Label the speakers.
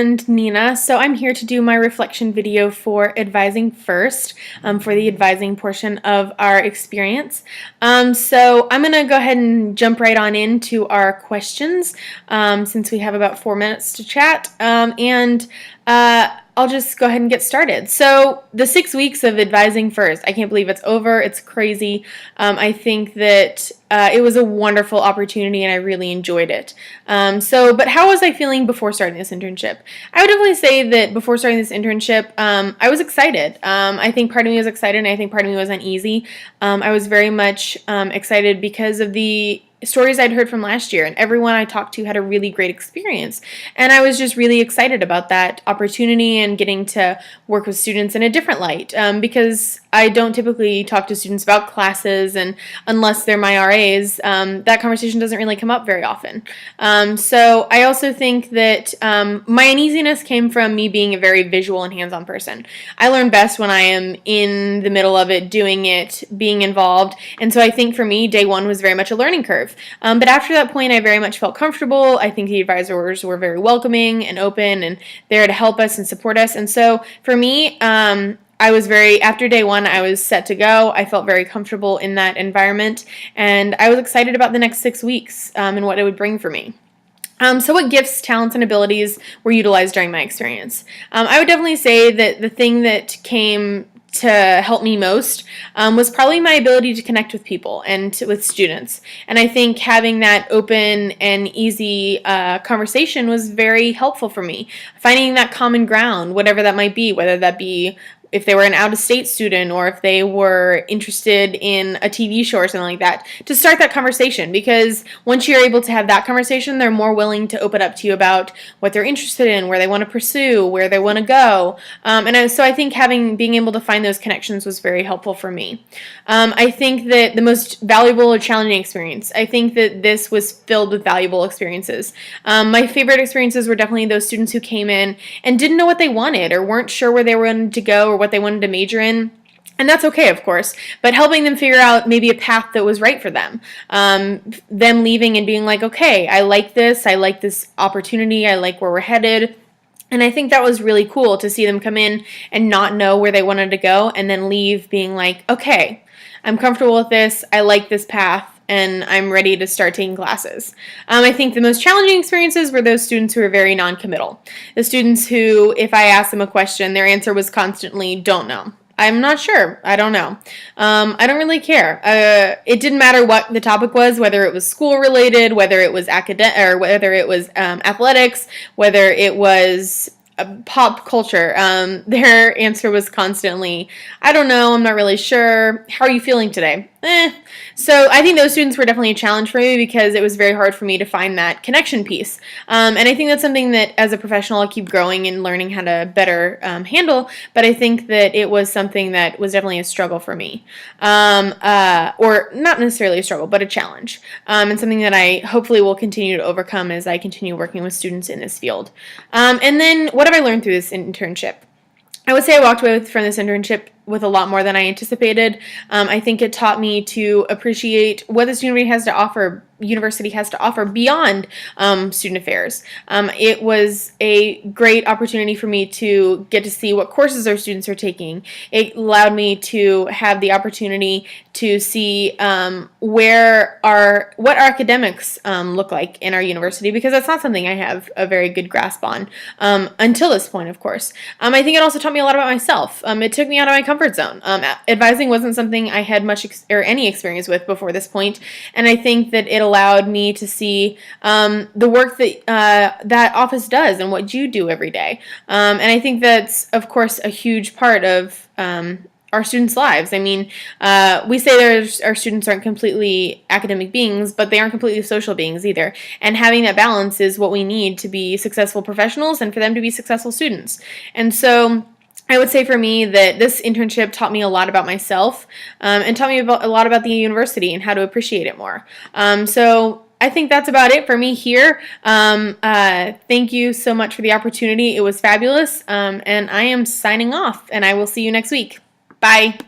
Speaker 1: and Nina. So I'm here to do my reflection video for Advising First, for the advising portion of our experience. So I'm going to go ahead and jump right on into our questions, since we have about 4 minutes to chat. I'll just go ahead and get started. So the 6 weeks of Advising First, I can't believe it's over. It's crazy. I think that it was a wonderful opportunity and I really enjoyed it. But how was I feeling before starting this internship? I would definitely say that before starting this internship, I was excited. I think part of me was excited and I think part of me was uneasy. I was very much excited because of the stories I'd heard from last year, and everyone I talked to had a really great experience. And I was just really excited about that opportunity and getting to work with students in a different light, because I don't typically talk to students about classes, and unless they're my RAs, that conversation doesn't really come up very often. So I also think that my uneasiness came from me being a very visual and hands-on person. I learn best when I am in the middle of it, doing it, being involved, and so I think for me, day one was very much a learning curve. But after that point, I very much felt comfortable. I think the advisors were very welcoming and open and there to help us and support us. And so for me, after day one, I was set to go. I felt very comfortable in that environment, and I was excited about the next 6 weeks and what it would bring for me. So what gifts, talents, and abilities were utilized during my experience? I would definitely say that the thing that came to help me most was probably my ability to connect with people and with students. And I think having that open and easy conversation was very helpful for me. Finding that common ground, whatever that might be, whether that be if they were an out-of-state student or if they were interested in a TV show or something like that, to start that conversation. Because once you're able to have that conversation, they're more willing to open up to you about what they're interested in, where they want to pursue, where they want to go. So I think being able to find those connections was very helpful for me. I think that the most valuable or challenging experience, I think that this was filled with valuable experiences. My favorite experiences were definitely those students who came in and didn't know what they wanted or weren't sure where they wanted to go or what they wanted to major in. And that's okay, of course, but helping them figure out maybe a path that was right for them. Them leaving and being like, okay, I like this opportunity, I like where we're headed. And I think that was really cool to see them come in and not know where they wanted to go and then leave being like, okay, I'm comfortable with this, I like this path, and I'm ready to start taking classes. I think the most challenging experiences were those students who were very non-committal. The students who, if I asked them a question, their answer was constantly, don't know. I'm not sure. I don't know. I don't really care. It didn't matter what the topic was, whether it was school related, whether it was academic, or whether it was athletics, whether it was pop culture. Their answer was constantly, I don't know, I'm not really sure. How are you feeling today? So I think those students were definitely a challenge for me because it was very hard for me to find that connection piece. And I think that's something that as a professional I'll keep growing and learning how to better handle, but I think that it was something that was definitely a struggle for me. Or not necessarily a struggle, but a challenge. And something that I hopefully will continue to overcome as I continue working with students in this field. And then what have I learned through this internship? I would say I walked away from this internship with a lot more than I anticipated. I think it taught me to appreciate what this university has to offer beyond student affairs. It was a great opportunity for me to get to see what courses our students are taking. It allowed me to have the opportunity to see what our academics look like in our university, because that's not something I have a very good grasp on until this point, of course. I think it also taught me a lot about myself. It took me out of my comfort zone. Advising wasn't something I had much or any experience with before this point, and I think that it allowed me to see the work that that office does and what you do every day. And I think that's, of course, a huge part of our students' lives. I mean, we say our students aren't completely academic beings, but they aren't completely social beings either. And having that balance is what we need to be successful professionals and for them to be successful students. And so I would say for me that this internship taught me a lot about myself and taught me a lot about the university and how to appreciate it more. So I think that's about it for me here. Thank you so much for the opportunity. It was fabulous. And I am signing off, and I will see you next week. Bye.